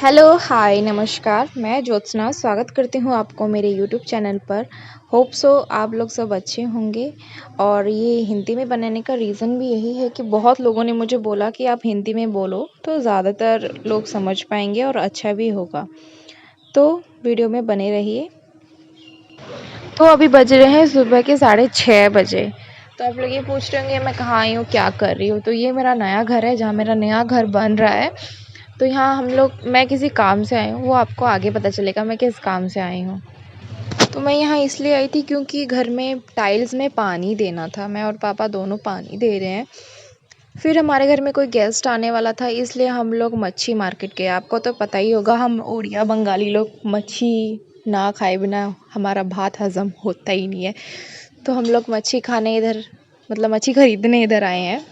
Hello, हाय, नमस्कार। मैं ज्योत्सना स्वागत करती हूँ आपको मेरे यूट्यूब चैनल पर। होप सो आप लोग सब अच्छे होंगे। और ये हिंदी में बनाने का रीज़न भी यही है कि बहुत लोगों ने मुझे बोला कि आप हिंदी में बोलो तो ज़्यादातर लोग समझ पाएंगे और अच्छा भी होगा। तो वीडियो में बने रहिए। तो अभी बज रहे हैं सुबह के 6:30 बजे। तो आप लोग ये पूछ रहे होंगे मैं कहाँ आई हूँ, क्या कर रही हूँ। तो ये मेरा नया घर है, जहाँ मेरा नया घर बन रहा है। तो यहाँ मैं किसी काम से आई हूँ, वो आपको आगे पता चलेगा मैं किस काम से आई हूँ। तो मैं यहाँ इसलिए आई थी क्योंकि घर में टाइल्स में पानी देना था। मैं और पापा दोनों पानी दे रहे हैं। फिर हमारे घर में कोई गेस्ट आने वाला था, इसलिए हम लोग मच्छी मार्केट गए। आपको तो पता ही होगा, हम उड़िया बंगाली लोग मच्छी ना खाए बिना हमारा भात हज़म होता ही नहीं है। तो हम लोग मच्छी खाने इधर मच्छी खरीदने इधर आए हैं।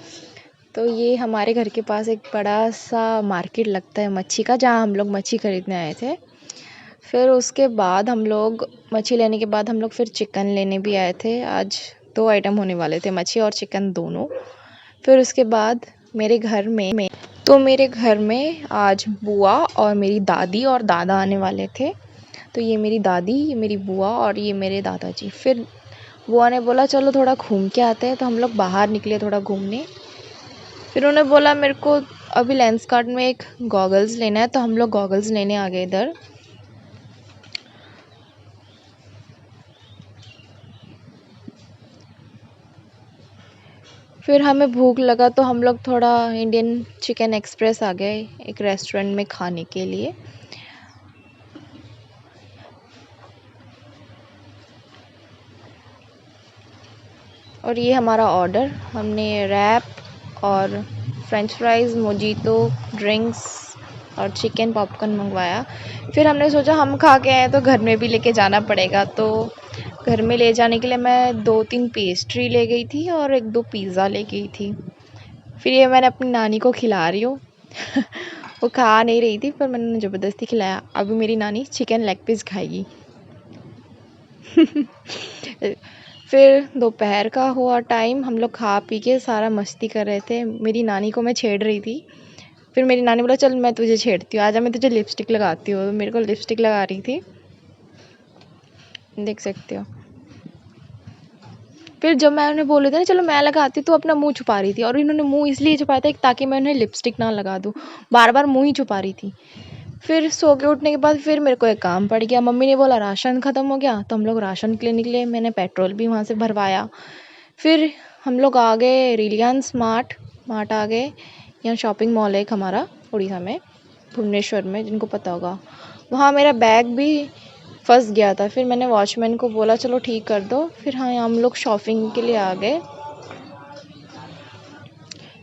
तो ये हमारे घर के पास एक बड़ा सा मार्केट लगता है मच्छी का, जहाँ हम लोग मच्छी खरीदने आए थे। फिर उसके बाद हम लोग मच्छी लेने के बाद हम लोग फिर चिकन लेने भी आए थे। आज 2 आइटम होने वाले थे, मच्छी और चिकन दोनों। फिर उसके बाद मेरे घर में आज बुआ और मेरी दादी और दादा आने वाले थे। तो ये मेरी दादी, ये मेरी बुआ और ये मेरे दादाजी। फिर बुआ ने बोला चलो थोड़ा घूम के आते हैं, तो हम लोग बाहर निकले थोड़ा घूमने। फिर उन्होंने बोला मेरे को अभी लेंसकार्ट में एक गॉगल्स लेना है, तो हम लोग गॉगल्स लेने आ गए इधर। फिर हमें भूख लगा तो हम लोग थोड़ा इंडियन चिकन एक्सप्रेस आ गए, एक रेस्टोरेंट में खाने के लिए। और ये हमारा ऑर्डर, हमने रैप और फ्रेंच फ्राइज़, मोजीतो, ड्रिंक्स और चिकन पॉपकॉर्न मंगवाया। फिर हमने सोचा हम खा के आए तो घर में भी लेके जाना पड़ेगा। तो घर में ले जाने के लिए मैं 2-3 पेस्ट्री ले गई थी और 1-2 पिज़्ज़ा ले गई थी। फिर ये मैंने अपनी नानी को खिला रही हूँ। वो खा नहीं रही थी, पर मैंने ज़बरदस्ती खिलाया। अभी मेरी नानी चिकन लेग पीस खाएगी। फिर दोपहर का हुआ टाइम, हम लोग खा पी के सारा मस्ती कर रहे थे। मेरी नानी को मैं छेड़ रही थी। फिर मेरी नानी बोला चल मैं तुझे छेड़ती हूँ, आजा मैं तुझे लिपस्टिक लगाती हूँ। मेरे को लिपस्टिक लगा रही थी, देख सकते हो। फिर जब मैं उन्हें बोले थे ना चलो मैं लगाती हूँ, तो अपना मुंह छुपा रही थी। और इन्होंने मुंह इसलिए छुपाया था ताकि मैं उन्हें लिपस्टिक ना लगा दूँ, बार बार मुंह ही छुपा रही थी। फिर सो के उठने के बाद फिर मेरे को एक काम पड़ गया। मम्मी ने बोला राशन ख़त्म हो गया, तो हम लोग राशन के लिए निकले। मैंने पेट्रोल भी वहाँ से भरवाया। फिर हम लोग आ गए रिलायंस मार्ट आ गए। यहाँ शॉपिंग मॉल है एक हमारा उड़ीसा में, भुवनेश्वर में, जिनको पता होगा। वहाँ मेरा बैग भी फंस गया था। फिर मैंने वॉचमैन को बोला चलो ठीक कर दो। फिर हाँ, हम लोग शॉपिंग के लिए आ गए।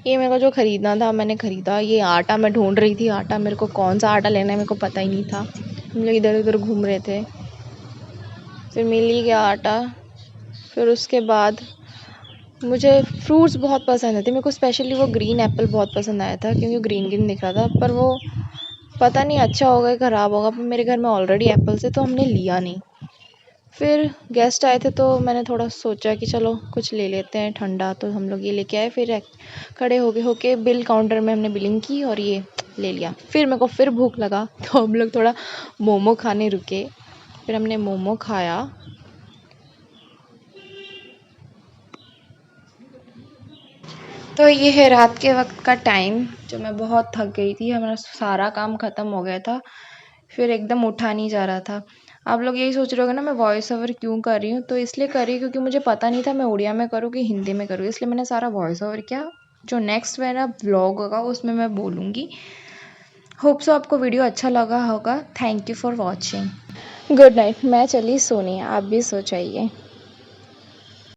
ये मेरे को जो ख़रीदना था मैंने ख़रीदा। ये आटा मैं ढूंढ रही थी, आटा मेरे को कौन सा आटा लेना है मेरे को पता ही नहीं था। हम लोग इधर उधर घूम रहे थे, फिर मिल ही गया आटा। फिर उसके बाद मुझे फ्रूट्स बहुत पसंद थे। मेरे को स्पेशली वो ग्रीन एप्पल बहुत पसंद आया था, क्योंकि ग्रीन ग्रीन दिख रहा था। पर वो पता नहीं अच्छा होगा या ख़राब होगा, पर मेरे घर में ऑलरेडी एप्पल्स है तो हमने लिया नहीं। फिर गेस्ट आए थे तो मैंने थोड़ा सोचा कि चलो कुछ ले लेते हैं ठंडा, तो हम लोग ये लेके आए। फिर खड़े होके बिल काउंटर में हमने बिलिंग की और ये ले लिया। फिर मेरे को फिर भूख लगा तो हम लोग थोड़ा मोमो खाने रुके। फिर हमने मोमो खाया। तो ये है रात के वक्त का टाइम, जो मैं बहुत थक गई थी, हमारा सारा काम ख़त्म हो गया था। फिर एकदम उठा नहीं जा रहा था। आप लोग यही सोच रहे होगे ना मैं वॉइस ओवर क्यों कर रही हूँ। तो इसलिए कर रही हूँ क्योंकि मुझे पता नहीं था मैं उड़िया में करूँ कि हिंदी में करूँ, इसलिए मैंने सारा वॉइस ओवर किया। जो नेक्स्ट मेरा ब्लॉग होगा उसमें मैं बोलूँगी। होप सो आपको वीडियो अच्छा लगा होगा। Thank you for watching. Good night. मैं चली सोने, आप भी सो जाइए।